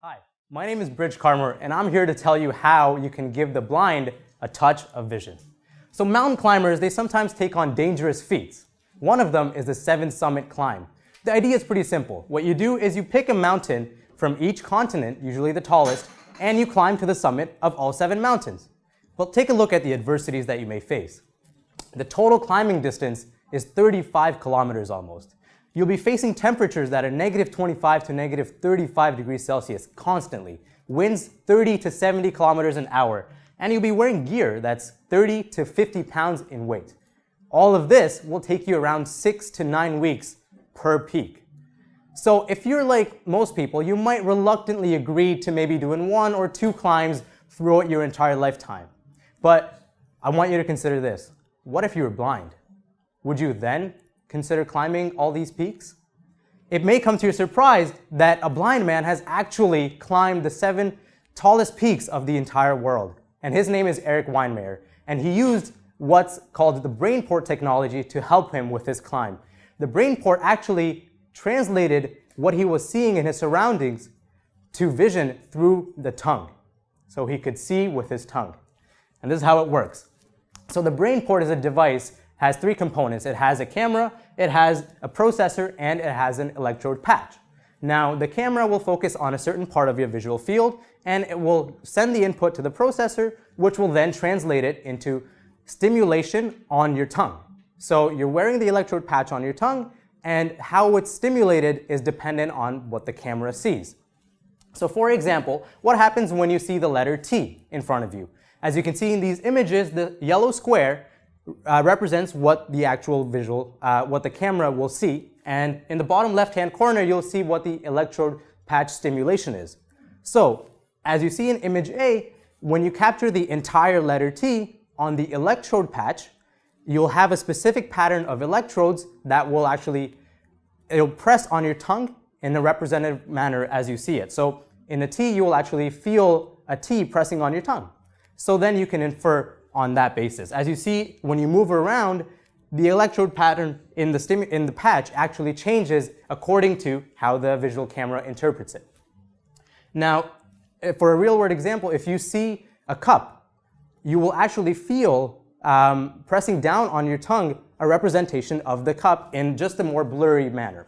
Hi, my name is Brij Karmur, and I'm here to tell you how you can give the blind a touch of vision. So mountain climbers, they sometimes take on dangerous feats. One of them is the 7-summit climb. The idea is pretty simple. What you do is you pick a mountain from each continent, usually the tallest, and you climb to the summit of all 7 mountains. Well, take a look at the adversities that you may face. The total climbing distance is 35 kilometers almost. You'll be facing temperatures that are -25 to -35 degrees Celsius constantly, winds 30 to 70 kilometers an hour, and you'll be wearing gear that's 30 to 50 pounds in weight. All of this will take you around 6 to 9 weeks per peak. So if you're like most people, you might reluctantly agree to maybe doing 1 or 2 climbs throughout your entire lifetime. But I want you to consider this. What if you were blind? Would you then consider climbing all these peaks? It may come to your surprise that a blind man has actually climbed the 7 tallest peaks of the entire world. And his name is Erik Weihenmayer. And he used what's called the Brainport technology to help him with his climb. The Brainport actually translated what he was seeing in his surroundings to vision through the tongue. So he could see with his tongue. And this is how it works. So the Brainport is a device, has 3 components. It has a camera, it has a processor, and it has an electrode patch. Now, the camera will focus on a certain part of your visual field, and it will send the input to the processor, which will then translate it into stimulation on your tongue. So you're wearing the electrode patch on your tongue, and how it's stimulated is dependent on what the camera sees. So for example, what happens when you see the letter T in front of you? As you can see in these images, the yellow square represents what the actual visual, what the camera will see. And in the bottom left-hand corner, you'll see what the electrode patch stimulation is. So as you see in image A, when you capture the entire letter T on the electrode patch, you'll have a specific pattern of electrodes that will actually, it'll press on your tongue in a representative manner as you see it. So in a T, you will actually feel a T pressing on your tongue. So then you can infer on that basis. As you see, when you move around, the electrode pattern in the patch actually changes according to how the visual camera interprets it. Now, for a real-world example, if you see a cup, you will actually feel pressing down on your tongue a representation of the cup in just a more blurry manner.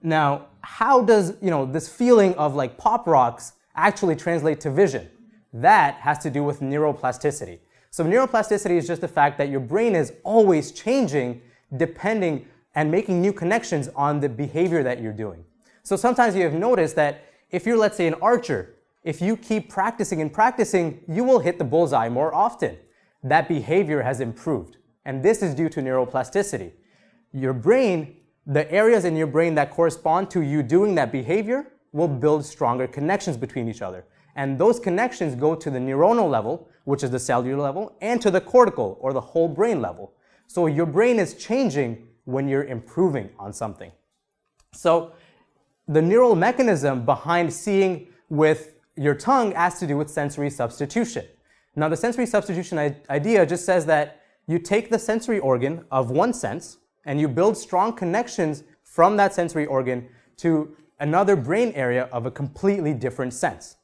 Now, how does this feeling of like pop rocks actually translate to vision? That has to do with neuroplasticity. So neuroplasticity is just the fact that your brain is always changing depending and making new connections on the behavior that you're doing. So sometimes you have noticed that if you're, let's say, an archer, if you keep practicing and practicing, you will hit the bullseye more often. That behavior has improved. And this is due to neuroplasticity. Your brain, the areas in your brain that correspond to you doing that behavior will build stronger connections between each other. And those connections go to the neuronal level, which is the cellular level, and to the cortical, or the whole brain level. So your brain is changing when you're improving on something. So the neural mechanism behind seeing with your tongue has to do with sensory substitution. Now the sensory substitution idea just says that you take the sensory organ of one sense and you build strong connections from that sensory organ to another brain area of a completely different sense.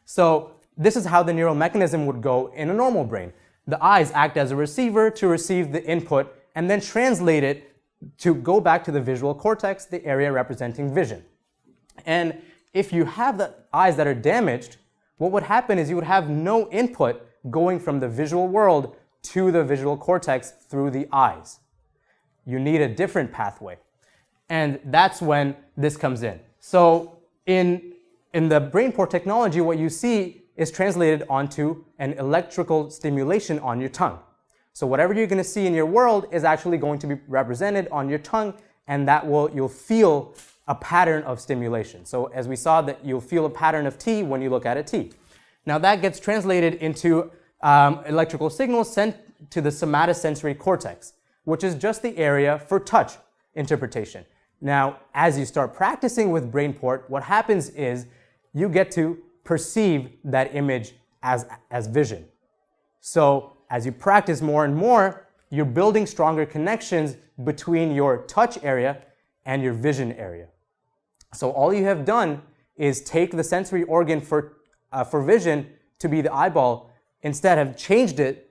So this is how the neural mechanism would go in a normal brain. The eyes act as a receiver to receive the input and then translate it to go back to the visual cortex, the area representing vision. And if you have the eyes that are damaged, what would happen is you would have no input going from the visual world to the visual cortex through the eyes. You need a different pathway. And that's when this comes in. So in the Brainport technology, what you see is translated onto an electrical stimulation on your tongue. So whatever you're going to see in your world is actually going to be represented on your tongue, and you'll feel a pattern of stimulation. So as we saw, that you'll feel a pattern of T when you look at a T. Now that gets translated into electrical signals sent to the somatosensory cortex, which is just the area for touch interpretation. Now, as you start practicing with Brainport, what happens is you get to perceive that image as vision. So as you practice more and more, you're building stronger connections between your touch area and your vision area. So all you have done is take the sensory organ for vision to be the eyeball, instead have changed it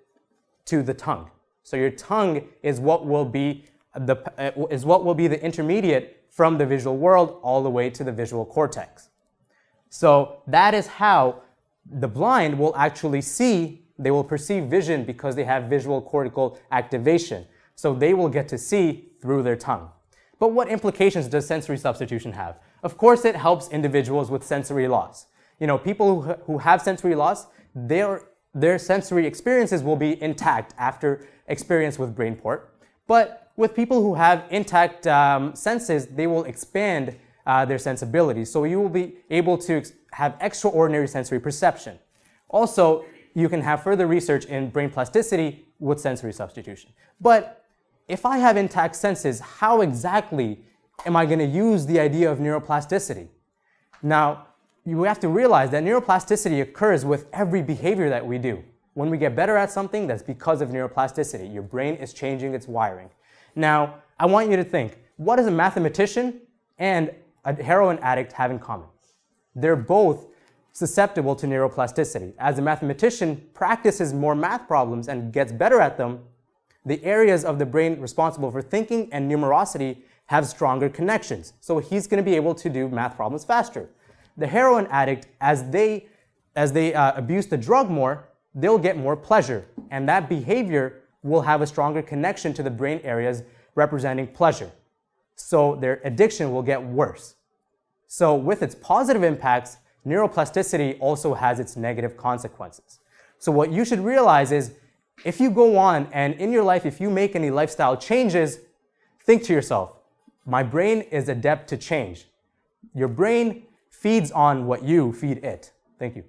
to the tongue. So your tongue is what will be the intermediate from the visual world all the way to the visual cortex. So that is how the blind will actually see, they will perceive vision because they have visual cortical activation. So they will get to see through their tongue. But what implications does sensory substitution have? Of course, it helps individuals with sensory loss. People who have sensory loss, their sensory experiences will be intact after experience with Brainport. But with people who have intact senses, they will expand their sensibilities. So you will be able to have extraordinary sensory perception. Also, you can have further research in brain plasticity with sensory substitution. But if I have intact senses, how exactly am I going to use the idea of neuroplasticity? Now, you have to realize that neuroplasticity occurs with every behavior that we do. When we get better at something, that's because of neuroplasticity. Your brain is changing its wiring. Now, I want you to think, what does a mathematician and a heroin addict have in common? They're both susceptible to neuroplasticity. As a mathematician practices more math problems and gets better at them, the areas of the brain responsible for thinking and numerosity have stronger connections. So he's going to be able to do math problems faster. The heroin addict, as they abuse the drug more, they'll get more pleasure. And that behavior will have a stronger connection to the brain areas representing pleasure. So their addiction will get worse. So with its positive impacts, neuroplasticity also has its negative consequences. So what you should realize is, if you go on and in your life, if you make any lifestyle changes, think to yourself, my brain is adept to change. Your brain feeds on what you feed it. Thank you.